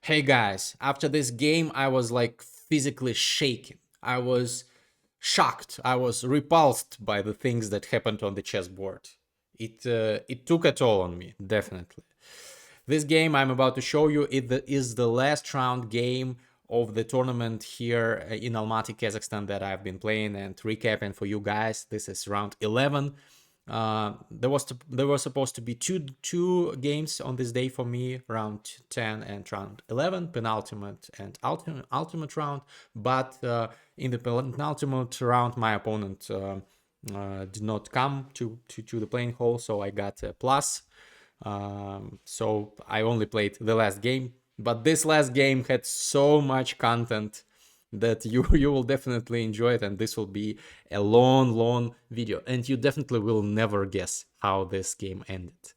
Hey guys, after this game, I was like physically shaking. I was shocked. I was repulsed by the things that happened on the chessboard. It took a toll on me, definitely. This game I'm about to show you is the last round game of the tournament here in Almaty, Kazakhstan that I've been playing and recapping for you guys. This is round 11. There was supposed to be two games on this day for me, round 10 and round 11, penultimate and ultimate round. But in the penultimate round, my opponent did not come to the playing hall, so I got a plus. So I only played the last game, but this last game had so much content that you will definitely enjoy it, and this will be a long video, and you definitely will never guess how this game ended.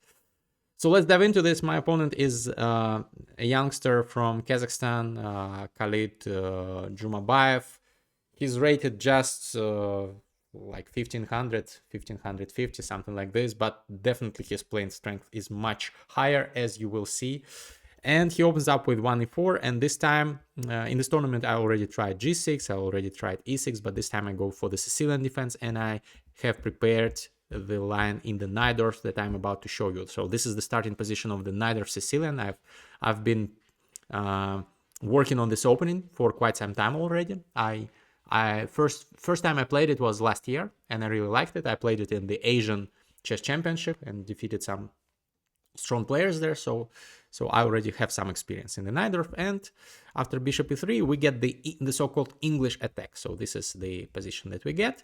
So let's dive into this. My opponent is a youngster from Kazakhstan, Khalid Jumabayev. He's rated just like 1550, something like this, but definitely his playing strength is much higher, as you will see. And he opens up with 1e4, and this time in this tournament I already tried g6, I already tried e6, but this time I go for the Sicilian defense, and I have prepared the line in the Najdorf that I'm about to show you. So this is the starting position of the Najdorf Sicilian. I've been working on this opening for quite some time already. First time I played it was last year, and I really liked it. I played it in the Asian Chess Championship and defeated some strong players there, so I already have some experience in the Najdorf. And after bishop e3, we get the so-called English attack. So this is the position that we get.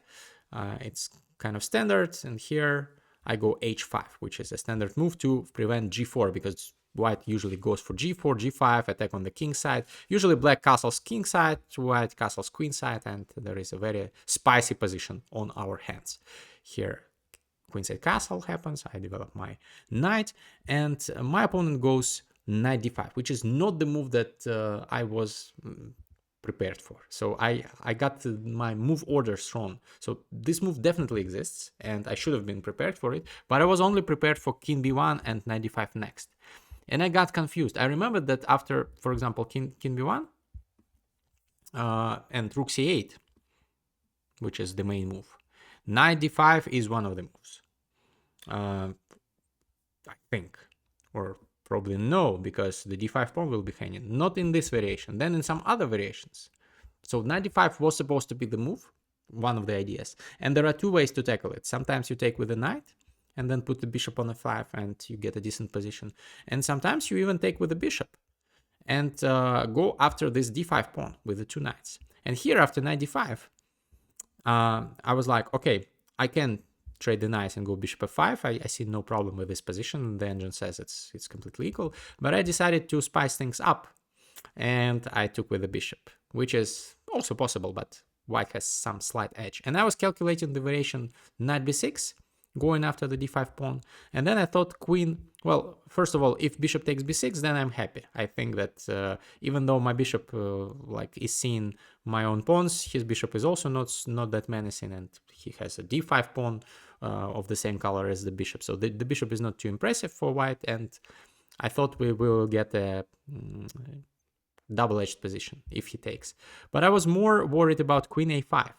It's kind of standard, and here I go h5, which is a standard move to prevent g4, because white usually goes for g4, g5, attack on the king side. Usually black castles king side, white castles queen side, and there is a very spicy position on our hands. Here queenside castle happens, I develop my knight, and my opponent goes knight d5, which is not the move that I was prepared for. So I got my move orders wrong. So this move definitely exists, and I should have been prepared for it, but I was only prepared for king b1 and knight d5 next. And I got confused. I remember that after, for example, king b1 and rook c8, which is the main move, knight d5 is one of the moves. I think, or probably no, because the d5 pawn will be hanging. Not in this variation, then in some other variations. So knight d5 was supposed to be the move, one of the ideas. And there are two ways to tackle it. Sometimes you take with the knight and then put the bishop on f5 and you get a decent position. And sometimes you even take with the bishop and go after this d5 pawn with the two knights. And here after knight d5, I was like, okay, I can trade the knights and go bishop f5. I see no problem with this position. The engine says it's completely equal, but I decided to spice things up, and I took with the bishop, which is also possible, but white has some slight edge. And I was calculating the variation knight b6, going after the d5 pawn, and then I thought queen. Well, first of all, if bishop takes b6, then I'm happy. I think that even though my bishop is seeing my own pawns, his bishop is also not that menacing, and he has a d5 pawn of the same color as the bishop. So the bishop is not too impressive for white, and I thought we will get a double-edged position if he takes. But I was more worried about queen a5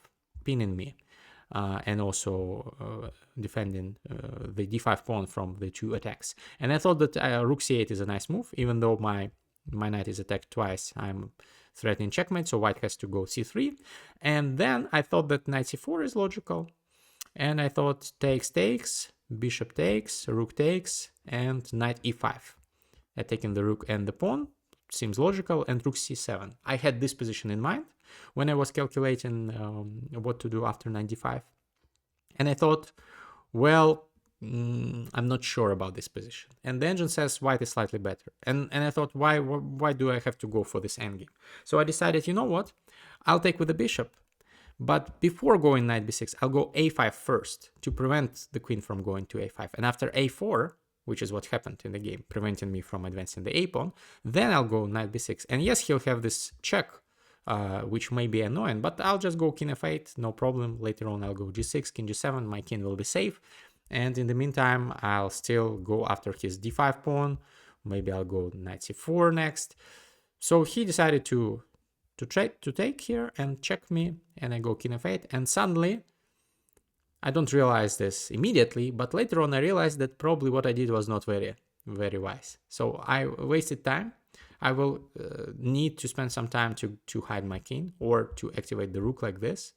pinning me. And also defending the d5 pawn from the two attacks. And I thought that rook c8 is a nice move, even though my knight is attacked twice. I'm threatening checkmate, so white has to go c3. And then I thought that knight c4 is logical. And I thought takes, bishop takes, rook takes, and knight e5. Attacking the rook and the pawn seems logical, and rook c7. I had this position in mind when I was calculating what to do after knight d5. And I thought, well, I'm not sure about this position. And the engine says white is slightly better. And I thought, why do I have to go for this endgame? So I decided, you know what? I'll take with the bishop. But before going knight b6, I'll go a5 first to prevent the queen from going to a5. And after a4, which is what happened in the game, preventing me from advancing the a pawn, then I'll go knight b6. And yes, he'll have this check, which may be annoying, but I'll just go king f8, no problem. Later on, I'll go g6, king g7, my king will be safe. And in the meantime, I'll still go after his d5 pawn. Maybe I'll go knight c4 next. So he decided to take here and check me, and I go king f8, and suddenly I don't realize this immediately, but later on I realized that probably what I did was not very wise. So I wasted time. I will need to spend some time to hide my king or to activate the rook like this.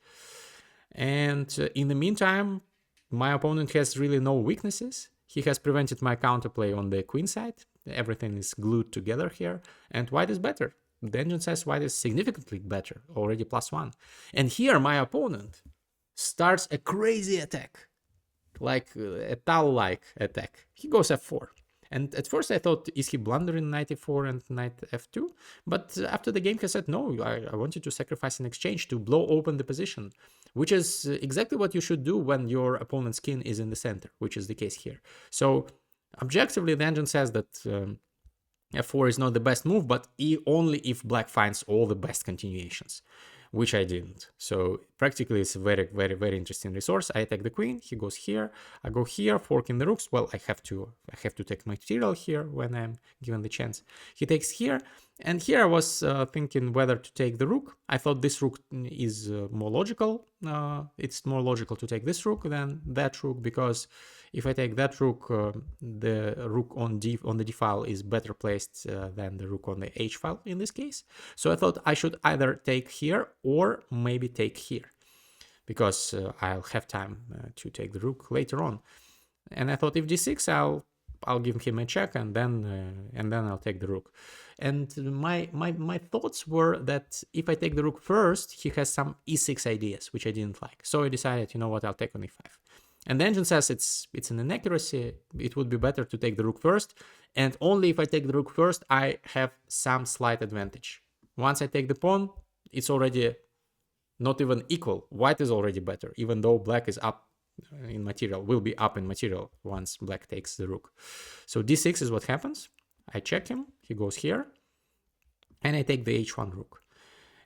And in the meantime, my opponent has really no weaknesses. He has prevented my counterplay on the queen side. Everything is glued together here, and white is better. The engine says white is significantly better, already +1. And here my opponent starts a crazy attack, like a Tal-like attack. He goes f4. And at first I thought, is he blundering knight e4 and knight f2? But after the game he said, no, I want you to sacrifice an exchange to blow open the position, which is exactly what you should do when your opponent's king is in the center, which is the case here. So objectively, the engine says that f4 is not the best move, but only if black finds all the best continuations, which I didn't. So practically it's a very, very, very interesting resource. I attack the queen, he goes here, I go here, forking the rooks. Well, I have to take material here when I'm given the chance. He takes here, and here I was thinking whether to take the rook. I thought this rook is more logical. It's more logical to take this rook than that rook, because if I take that rook, the rook on the d file is better placed than the rook on the h file in this case. So I thought I should either take here or maybe take here, because I'll have time to take the rook later on. And I thought if d6, I'll give him a check, and then I'll take the rook. And my thoughts were that if I take the rook first, he has some e6 ideas, which I didn't like. So I decided, you know what, I'll take on e5. And the engine says it's an inaccuracy. It would be better to take the rook first. And only if I take the rook first, I have some slight advantage. Once I take the pawn, it's already not even equal. White is already better, even though black is up in material, will be up in material once black takes the rook. So d6 is what happens. I check him, he goes here, and I take the h1 rook.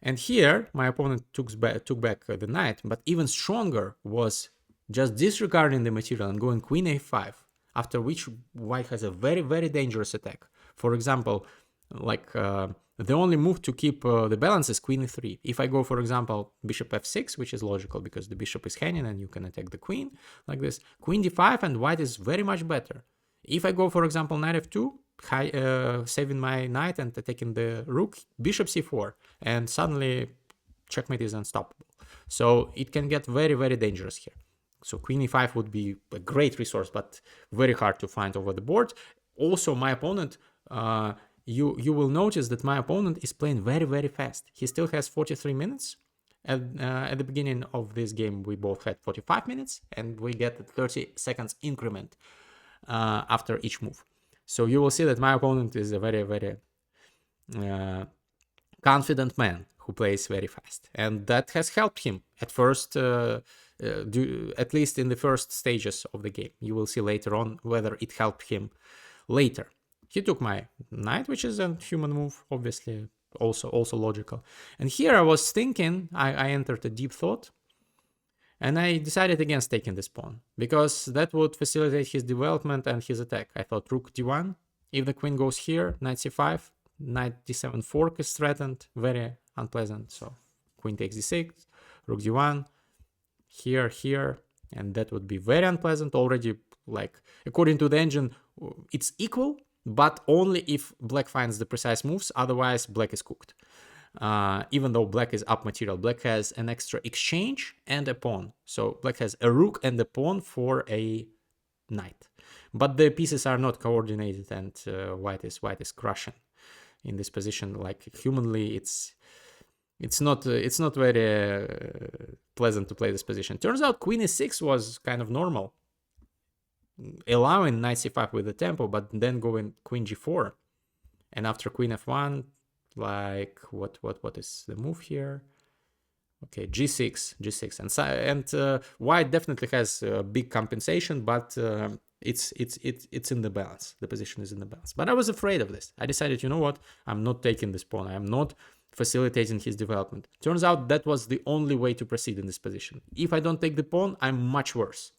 And here, my opponent took back the knight, but even stronger was just disregarding the material and going queen a5, after which white has a very, very dangerous attack. For example, like the only move to keep the balance is queen e3. If I go, for example, bishop f6, which is logical because the bishop is hanging and you can attack the queen like this, queen d5, and white is very much better. If I go, for example, knight f2, saving my knight and attacking the rook, bishop c4, and suddenly checkmate is unstoppable. So it can get very, very dangerous here. So queen e5 would be a great resource, but very hard to find over the board. Also, my opponent, you will notice that my opponent is playing very, very fast. He still has 43 minutes. At the beginning of this game, we both had 45 minutes, and we get a 30 seconds increment after each move. So you will see that my opponent is a very, very confident man who plays very fast. And that has helped him at first, at least in the first stages of the game. You will see later on whether it helped him later. He took my knight, which is a human move, obviously, also logical. And here I was thinking, I entered a deep thought, and I decided against taking this pawn, because that would facilitate his development and his attack. I thought rook d1, if the queen goes here, knight c5, knight d7 fork is threatened, very unpleasant. So queen takes d6, rook d1, here, and that would be very unpleasant. Already, like, according to the engine, it's equal, but only if black finds the precise moves, otherwise black is cooked. Even though black is up material, black has an extra exchange and a pawn. So black has a rook and a pawn for a knight. But the pieces are not coordinated, and white is crushing in this position. Like, humanly, it's not very pleasant to play this position. Turns out queen e6 was kind of normal, allowing knight c5 with the tempo, but then going queen g4, and after queen f1, like what is the move here? Okay, g6, and white definitely has a big compensation, but it's in the balance. The position is in the balance. But I was afraid of this. I decided, you know what? I'm not taking this pawn. I'm not facilitating his development. Turns out that was the only way to proceed in this position. If I don't take the pawn, I'm much worse.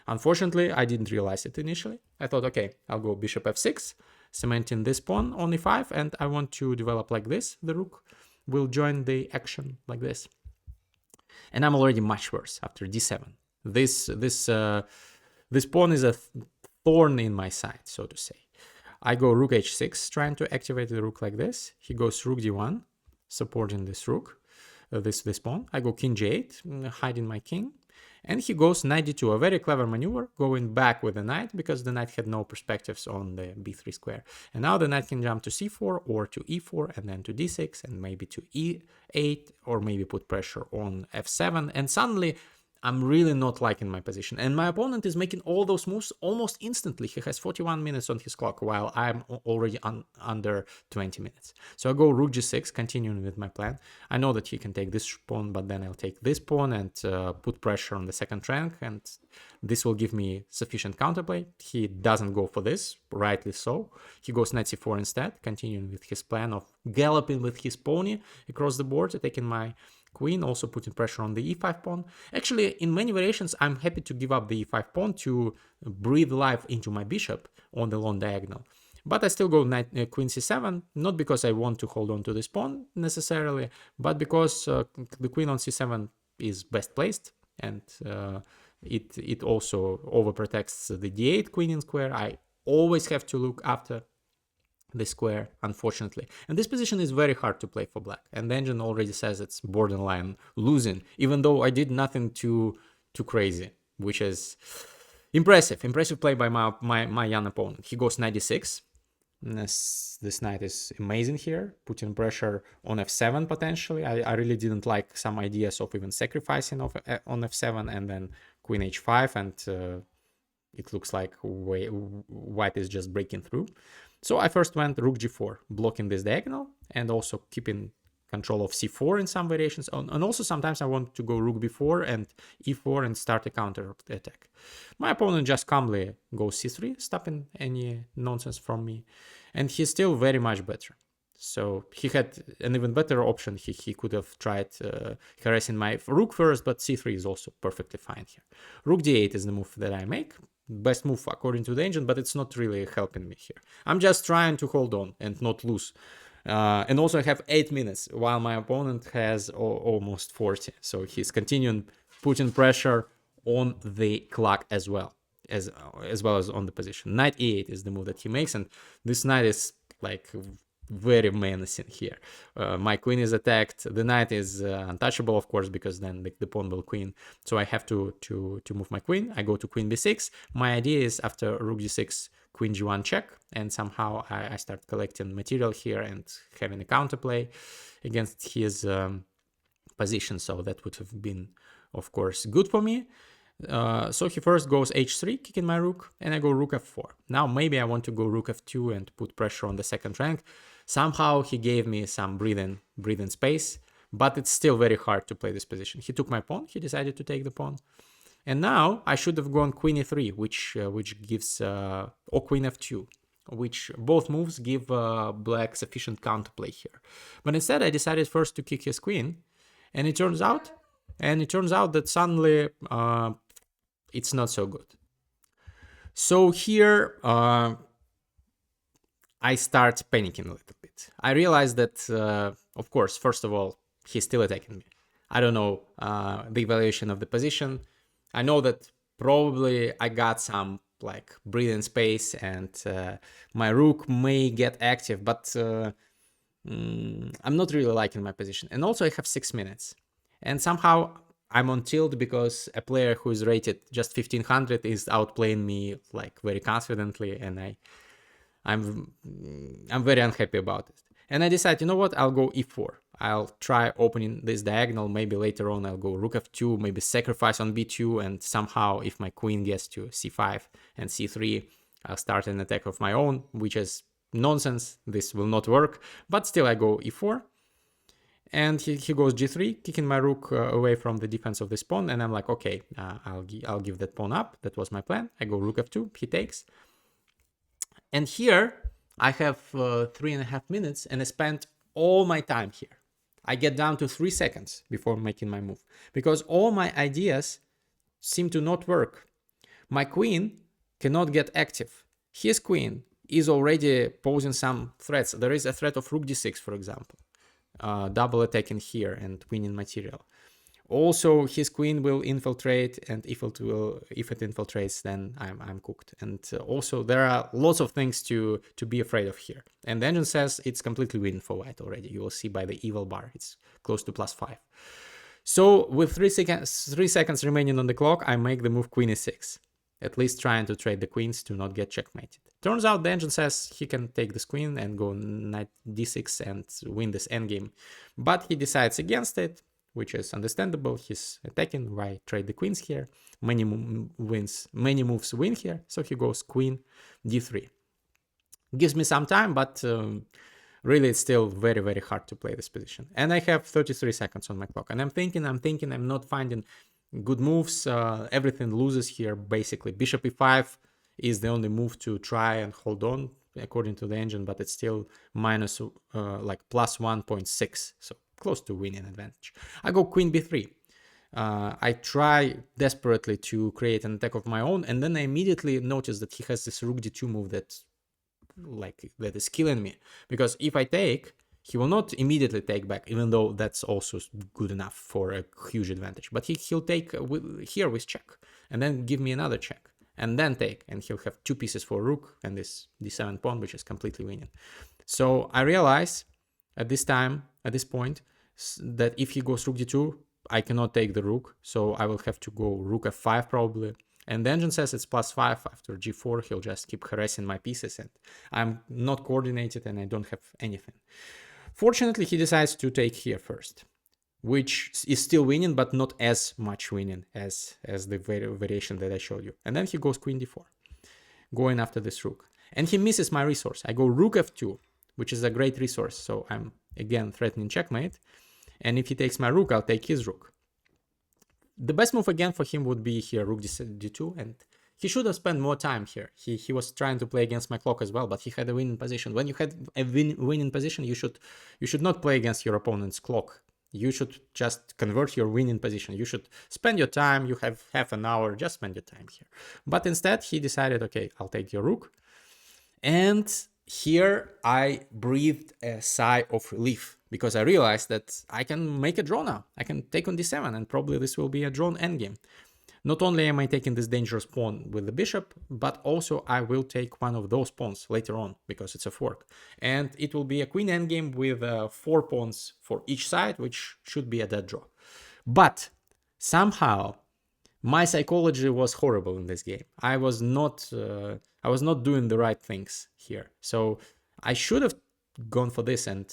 Unfortunately, I didn't realize it initially. I thought, okay, I'll go bishop f6, cementing this pawn on e5, and I want to develop like this. The rook will join the action like this. And I'm already much worse after d7. This pawn is a thorn in my side, so to say. I go rook h6, trying to activate the rook like this. He goes rook d1, supporting this rook, this pawn. I go king g8, hiding my king. And he goes knight d2, a very clever maneuver, going back with the knight, because the knight had no perspectives on the b3 square. And now the knight can jump to c4 or to e4 and then to d6 and maybe to e8, or maybe put pressure on f7. And suddenly I'm really not liking my position. And my opponent is making all those moves almost instantly. He has 41 minutes on his clock, while I'm already under 20 minutes. So I go rook g6, continuing with my plan. I know that he can take this pawn, but then I'll take this pawn and put pressure on the second rank, and this will give me sufficient counterplay. He doesn't go for this, rightly so. He goes knight c4 instead, continuing with his plan of galloping with his pony across the board, taking my queen, also putting pressure on the e5 pawn. Actually, in many variations, I'm happy to give up the e5 pawn to breathe life into my bishop on the long diagonal. But I still go queen c7, not because I want to hold on to this pawn necessarily, but because the queen on c7 is best placed, and it also overprotects the d8 queen in square. I always have to look after the square, unfortunately. And this position is very hard to play for black. And the engine already says it's borderline losing, even though I did nothing too crazy, which is impressive. Impressive play by my young opponent. He goes knight d6. This knight is amazing here, putting pressure on f7 potentially. I really didn't like some ideas of even sacrificing on f7 and then queen h5, and it looks like white is just breaking through. So I first went rook g4, blocking this diagonal and also keeping control of c4 in some variations. And also sometimes I want to go rook b4 and e4 and start a counter attack. My opponent just calmly goes c3, stopping any nonsense from me. And he's still very much better. So he had an even better option. He could have tried harassing my rook first, but c3 is also perfectly fine here. Rook d8 is the move that I make. Best move according to the engine, but it's not really helping me here. I'm just trying to hold on and not lose. And also I have 8 minutes, while my opponent has almost 40. So he's continuing putting pressure on the clock as well as on the position. Knight e8 is the move that he makes, and this knight is like very menacing here. My queen is attacked. The knight is untouchable, of course, because then the pawn will queen. So I have to move my queen. I go to queen b6. My idea is after rook g6, queen g1 check, and somehow I start collecting material here and having a counterplay against his position. So that would have been, of course, good for me. So he first goes h3, kicking my rook, and I go rook f4. Now maybe I want to go rook f2 and put pressure on the second rank. Somehow he gave me some breathing space, but it's still very hard to play this position. He took my pawn. He decided to take the pawn. And now I should have gone queen e3, which gives, or queen f2, which both moves give black sufficient counterplay here. But instead I decided first to kick his queen, and it turns out that suddenly it's not so good. So here I start panicking a little bit. I realize that, of course, first of all, he's still attacking me. I don't know the evaluation of the position. I know that probably I got some like breathing space, and my rook may get active, but I'm not really liking my position. And also I have 6 minutes. And somehow I'm on tilt because a player who is rated just 1500 is outplaying me like very confidently, and I'm very unhappy about it. And I decide, you know what, I'll go e4. I'll try opening this diagonal. Maybe later on I'll go rook f2, maybe sacrifice on b2, and somehow if my queen gets to c5 and c3, I'll start an attack of my own, which is nonsense. This will not work, but still I go e4. And he goes g3, kicking my rook away from the defense of this pawn. And I'm like, okay, I'll give that pawn up. That was my plan. I go rook f2, he takes. And here I have 3.5 minutes, and I spent all my time here. I get down to 3 seconds before making my move, because all my ideas seem to not work. My queen cannot get active. His queen is already posing some threats. There is a threat of rook d6, for example, double attacking here and winning material. Also, his queen will infiltrate, and if it infiltrates, then I'm cooked. And also, there are lots of things to be afraid of here. And the engine says it's completely winning for white already. You will see by the evil bar, it's close to +5. So with 3 seconds remaining on the clock, I make the move queen e6, at least trying to trade the queens to not get checkmated. Turns out the engine says he can take this queen and go knight d6 and win this endgame, but he decides against it, which is understandable. He's attacking. Why trade the queens here? Many moves win here, so he goes queen d3. Gives me some time, but really it's still very, very hard to play this position. And I have 33 seconds on my clock, and I'm thinking, I'm not finding good moves. Everything loses here, basically. Bishop e5 is the only move to try and hold on, according to the engine, but it's still minus like plus 1.6, so close to winning advantage. I go queen b3. I try desperately to create an attack of my own, and then I immediately notice that he has this rook d2 move that is killing me, because if I take, he will not immediately take back, even though that's also good enough for a huge advantage. But he'll take here with check, and then give me another check, and then take, and he'll have 2 pieces for rook and this d7 pawn, which is completely winning. So I realize at this point, that if he goes rook d2, I cannot take the rook, so I will have to go rook f5 probably. And the engine says it's +5 after g4. He'll just keep harassing my pieces, and I'm not coordinated and I don't have anything. Fortunately, he decides to take here first, which is still winning, but not as much winning as the variation that I showed you. And then he goes queen d4, going after this rook. And he misses my resource. I go rook f2, which is a great resource, so I'm again threatening checkmate. And if he takes my rook, I'll take his rook. The best move again for him would be here, rook d2, and he should have spent more time here. He was trying to play against my clock as well, but he had a winning position. When you had a winning position, you should not play against your opponent's clock. You should just convert your winning position. You should spend your time. You have half an hour, just spend your time here. But instead, he decided, okay, I'll take your rook. And here I breathed a sigh of relief, because I realized that I can make a draw now. I can take on d7, and probably this will be a drawn endgame. Not only am I taking this dangerous pawn with the bishop, but also I will take one of those pawns later on, because it's a fork. And it will be a queen endgame with 4 pawns for each side, which should be a dead draw. But somehow my psychology was horrible in this game. I was not doing the right things here. So I should have gone for this, and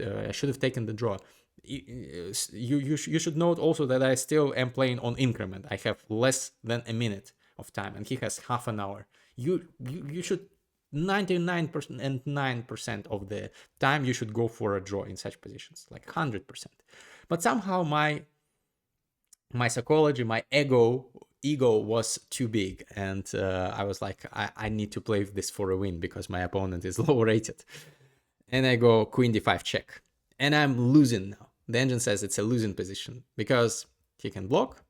I should have taken the draw. You should note also that I still am playing on increment. I have less than a minute of time, and he has half an hour. You should 99% of the time you should go for a draw in such positions, like 100%. But somehow my psychology, my ego was too big, and I was like, I need to play this for a win because my opponent is low rated. And I go queen d5 check, and I'm losing now. The engine says it's a losing position because he can block.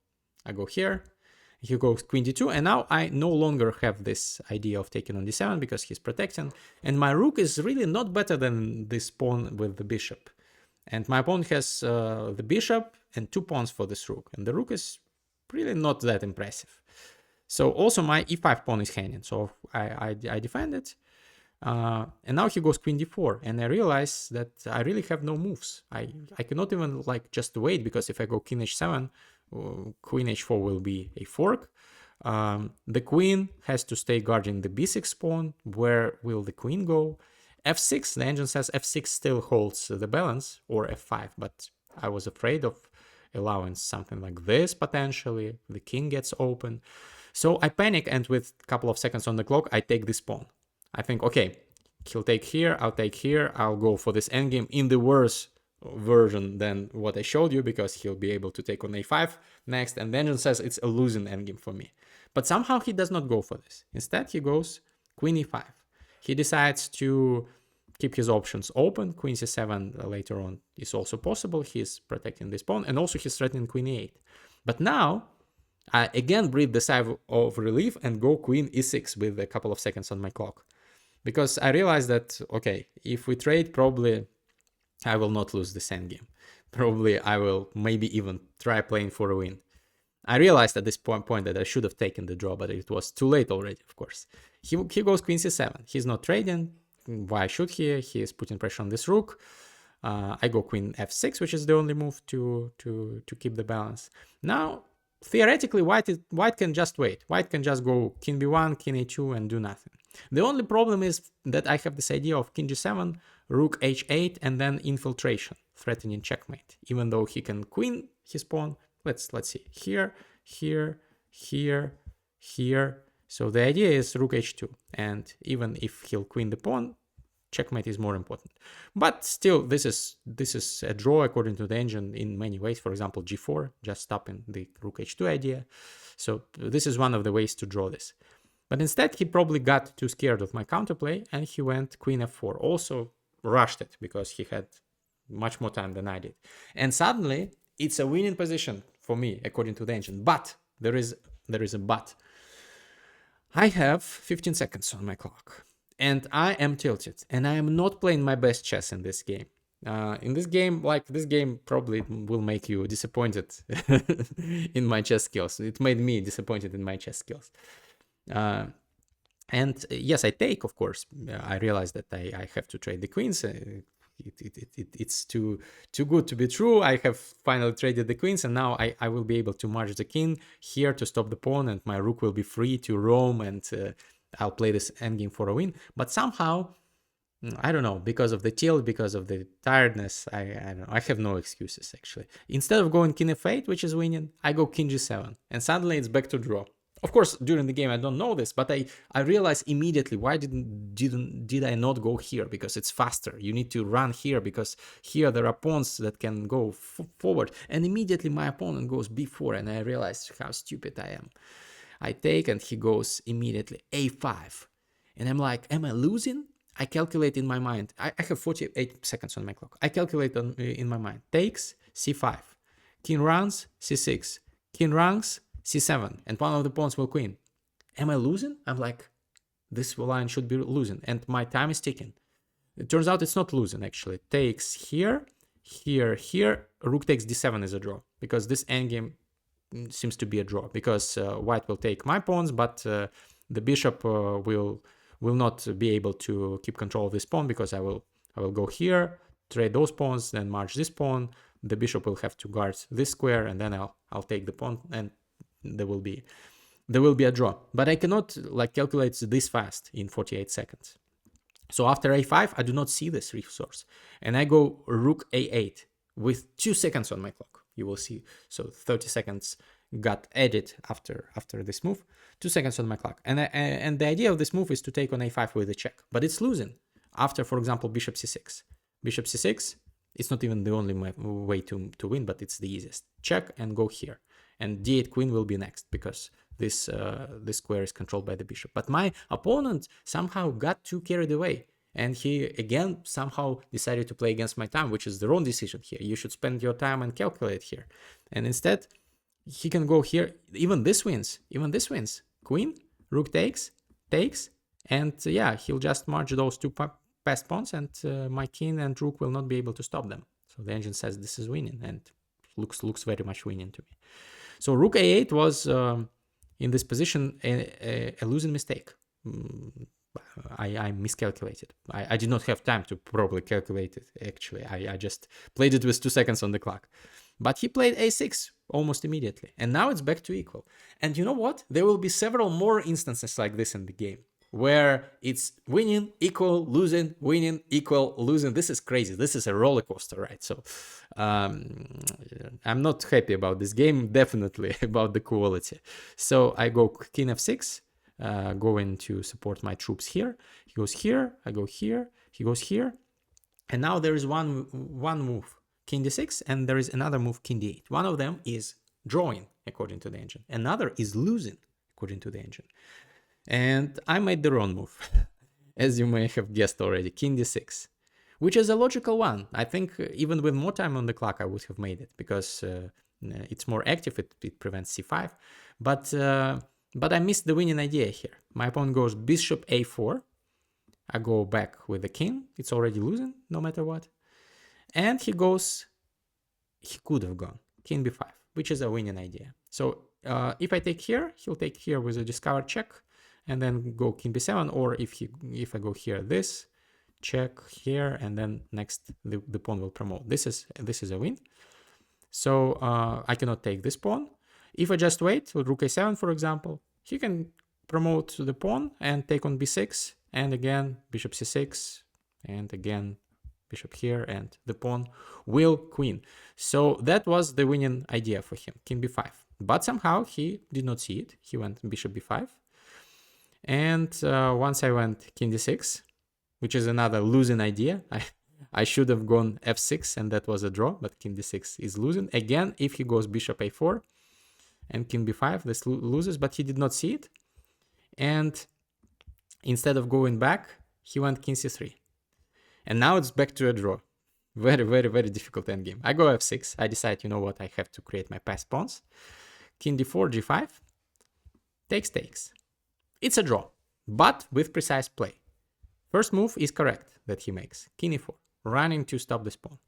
I go here, he goes queen d2, and now I no longer have this idea of taking on d7 because he's protecting, and my rook is really not better than this pawn with the bishop. And my opponent has the bishop and 2 pawns for this rook, and the rook is really not that impressive. So also my e5 pawn is hanging, so I defend it. And now he goes queen d4, and I realize that I really have no moves. I cannot even like just wait, because if I go king h7, queen h4 will be a fork. The queen has to stay guarding the b6 pawn. Where will the queen go? f6, the engine says f6 still holds the balance, or f5, but I was afraid of allowing something like this potentially. The king gets open. So I panic, and with a couple of seconds on the clock, I take this pawn. I think, okay, he'll take here, I'll take here, I'll go for this endgame in the worse version than what I showed you, because he'll be able to take on a5 next, and the engine says it's a losing endgame for me. But somehow he does not go for this. Instead, he goes queen e5. He decides to keep his options open. Queen c7 later on is also possible. He's protecting this pawn, and also he's threatening queen e8. But now, I again breathe the sigh of relief and go queen e6 with a couple of seconds on my clock. because I realized that, okay, if we trade, probably I will not lose this endgame. Probably I will maybe even try playing for a win. I realized at this point that I should have taken the draw, but it was too late already, of course. He goes queen c7. He's not trading. Why should he? He is putting pressure on this rook. I go queen f6, which is the only move to keep the balance. Now, theoretically, white can just wait. White can just go king b1, king a2, and do nothing. The only problem is that I have this idea of king g7, rook h8, and then infiltration, threatening checkmate. Even though he can queen his pawn. Let's see. Here, here, here, here. So the idea is rook h2. And even if he'll queen the pawn, checkmate is more important. But still, this is a draw according to the engine in many ways. For example, g4, just stopping the rook h2 idea. So this is one of the ways to draw this. But instead, he probably got too scared of my counterplay, and he went queen f4. Also rushed it because he had much more time than I did. And suddenly, it's a winning position for me, according to the engine. But there is a but. I have 15 seconds on my clock, and I am tilted, and I am not playing my best chess in this game. In this game, this game probably will make you disappointed in my chess skills. It made me disappointed in my chess skills. And yes, I take, of course. I realize that I have to trade the queens. It's too good to be true. I have finally traded the queens, and now I will be able to march the king here to stop the pawn, and my rook will be free to roam, and I'll play this endgame for a win. But somehow, I don't know, because of the tilt, because of the tiredness, I don't know, I have no excuses actually. Instead of going king f8, which is winning, I go king g7, and suddenly it's back to draw. Of course, during the game I don't know this, but I realized immediately why did I not go here? Because it's faster. You need to run here because here there are pawns that can go forward. And immediately my opponent goes b4, and I realized how stupid I am. I take, and he goes immediately a5, and I'm like, am I losing? I calculate in my mind. I have 48 seconds on my clock. I calculate in my mind. Takes c5, king runs c6, king runs c7, and one of the pawns will queen. Am I losing? I'm like, this line should be losing, and my time is ticking. It turns out it's not losing, actually. Takes here, here, here. Rook takes d7 is a draw, because this endgame seems to be a draw, because white will take my pawns, but the bishop will not be able to keep control of this pawn, because I will go here, trade those pawns, then march this pawn. The bishop will have to guard this square, and then I'll take the pawn, and there will be a draw. But I cannot calculate this fast in 48 seconds. So after a5, I do not see this resource, and I go rook a8 with 2 seconds on my clock. You will see. So 30 seconds got added after this move. 2 seconds on my clock, and the idea of this move is to take on a5 with a check, but it's losing after, for example, bishop c6. Bishop c6. It's not even the only way to win, but it's the easiest. Check and go here. And d8 queen will be next, because this square is controlled by the bishop. But my opponent somehow got too carried away, and he again somehow decided to play against my time, which is the wrong decision here. You should spend your time and calculate here. And instead, he can go here. Even this wins. Queen, rook takes, and yeah, he'll just march those two passed pawns, and my king and rook will not be able to stop them. So the engine says this is winning, and looks very much winning to me. So rook a8 was in this position a losing mistake. I miscalculated. I did not have time to properly calculate it, actually. I just played it with 2 seconds on the clock. But he played a6 almost immediately, and now it's back to equal. And you know what? There will be several more instances like this in the game, where it's winning, equal, losing, winning, equal, losing. This is crazy. This is a roller coaster, right? So I'm not happy about this game, definitely about the quality. So I go king f6, going to support my troops here. He goes here, I go here, he goes here. And now there is one move, king d6, and there is another move, king d8. One of them is drawing, according to the engine. Another is losing, according to the engine. And I made the wrong move, as you may have guessed already, king d6, which is a logical one. I think even with more time on the clock, I would have made it, because it's more active, it prevents c5. But I missed the winning idea here. My opponent goes bishop a4, I go back with the king. It's already losing no matter what. And he goes, he could have gone king b5, which is a winning idea. So if I take here, he'll take here with a discovered check and then go king b7, or if I go here, this check here, and then next the pawn will promote. This is a win. So I cannot take this pawn. If I just wait with rook a7, for example, he can promote the pawn and take on b6, and again bishop c6, and again bishop here, and the pawn will queen. So that was the winning idea for him, king b5. But somehow he did not see it. He went bishop b5. And once I went king d6, which is another losing idea. I should have gone f6, and that was a draw, but king d6 is losing. Again, if he goes bishop a4 and king b5, this loses, but he did not see it. And instead of going back, he went king c3. And now it's back to a draw. Very, very, very difficult endgame. I go f6. I decide, you know what, I have to create my passed pawns. King d4, g5. Takes. It's a draw, but with precise play. First move is correct that he makes. King e4, running to stop this pawn.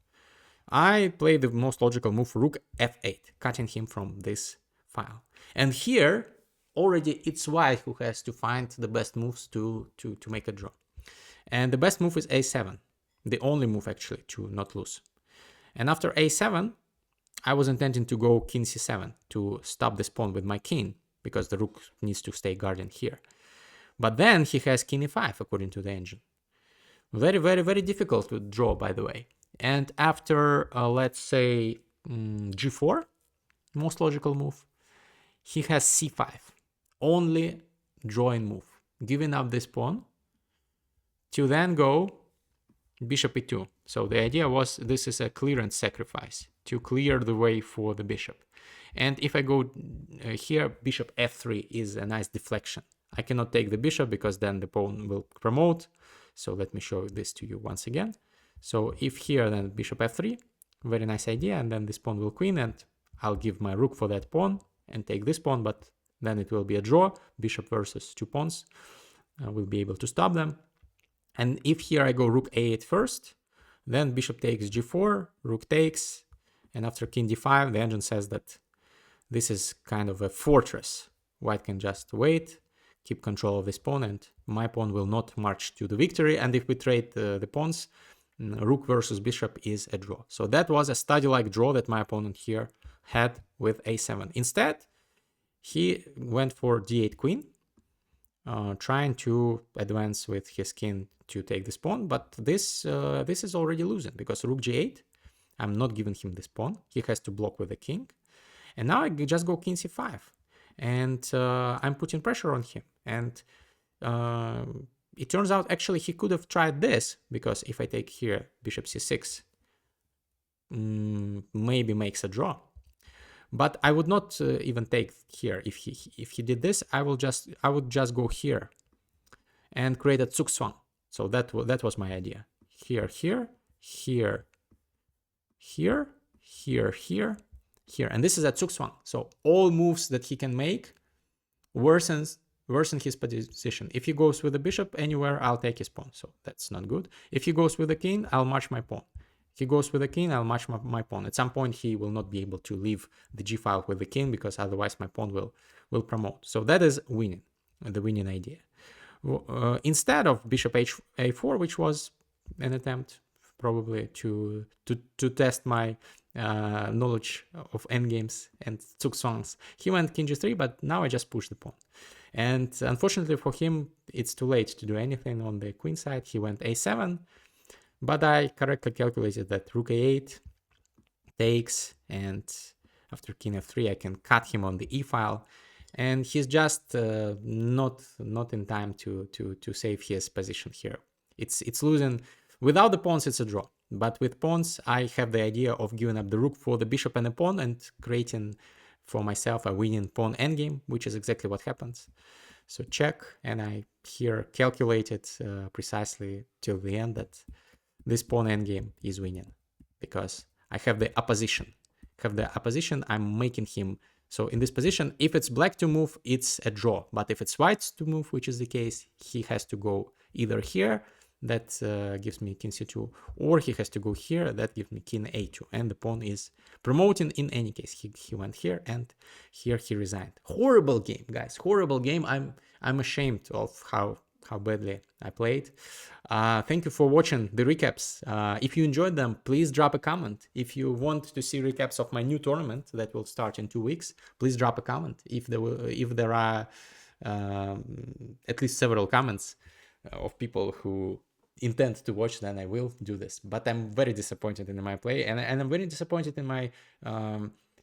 I play the most logical move, rook f8, cutting him from this file. And here, already it's white who has to find the best moves to make a draw. And the best move is a7, the only move actually to not lose. And after a7, I was intending to go king c7 to stop this pawn with my king, because the rook needs to stay guarding here. But then he has king e5 according to the engine. Very, very, very difficult to draw, by the way. And after, let's say, g4, most logical move, he has c5, only drawing move, giving up this pawn to then go bishop e2. So the idea was this is a clearance sacrifice to clear the way for the bishop. And if I go here, bishop f3 is a nice deflection. I cannot take the bishop because then the pawn will promote. So let me show this to you once again. So if here, then bishop f3, very nice idea. And then this pawn will queen, and I'll give my rook for that pawn and take this pawn, but then it will be a draw. Bishop versus two pawns. We'll be able to stop them. And if here I go rook a8 first, then bishop takes g4, rook takes, and after king d5, the engine says that this is kind of a fortress. White can just wait, keep control of this pawn, and my pawn will not march to the victory. And if we trade the pawns, rook versus bishop is a draw. So that was a study-like draw that my opponent here had with a7. Instead, he went for d8 queen, trying to advance with his king to take this pawn. But this is already losing because rook g8, I'm not giving him this pawn. He has to block with the king. And now I just go king c5. And I'm putting pressure on him. And it turns out actually he could have tried this, because if I take here bishop c6, maybe makes a draw. But I would not even take here. If he did this, I would just go here and create a zugzwang. So that was my idea. Here, here, here, here, here, here, here, and this is a zugzwang. So all moves that he can make worsen his position. If he goes with the bishop anywhere, I'll take his pawn. So that's not good. If he goes with the king, I'll march my pawn. If he goes with the king, I'll march my pawn. At some point, he will not be able to leave the g file with the king, because otherwise my pawn will promote. So that is winning, the winning idea. Instead of bishop a4, which was an attempt probably to test my knowledge of endgames and zugzwangs, he went king g3, but now I just push the pawn. And unfortunately for him, it's too late to do anything on the queen side. He went a7, but I correctly calculated that rook a8 takes, and after king f3, I can cut him on the e file. And he's just not in time to save his position here. It's losing. Without the pawns, it's a draw. But with pawns, I have the idea of giving up the rook for the bishop and the pawn and creating for myself a winning pawn endgame, which is exactly what happens. So check, and I here calculated precisely till the end that this pawn endgame is winning, because I have the opposition. I'm making him. So in this position, if it's black to move, it's a draw. But if it's white to move, which is the case, he has to go either here, that gives me king c2, or he has to go here, that gives me king a2, and the pawn is promoting in any case. He went here, and here he resigned. Horrible game, guys, horrible game. I'm ashamed of how badly I played. Thank you for watching the recaps. If you enjoyed them, please drop a comment. If you want to see recaps of my new tournament that will start in 2 weeks, please drop a comment. If there are at least several comments of people who intend to watch, then I will do this. But I'm very disappointed in my play, and I'm very disappointed in my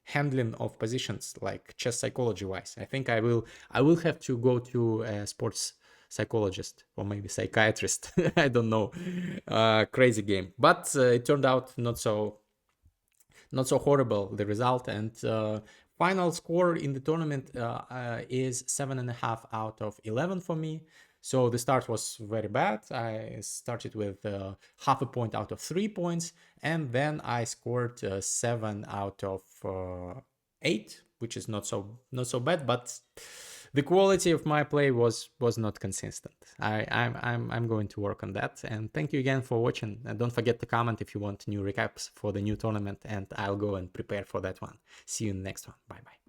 handling of positions, like chess psychology wise. I think I will have to go to a sports psychologist or maybe psychiatrist. I don't know. Crazy game, but it turned out not so horrible, the result. And final score in the tournament is 7.5 out of 11 for me. So the start was very bad. I started with half a point out of 3 points, and then I scored 7 out of 8, which is not so bad, but the quality of my play was not consistent. I'm going to work on that. And thank you again for watching. And don't forget to comment if you want new recaps for the new tournament, and I'll go and prepare for that one. See you in the next one. Bye bye.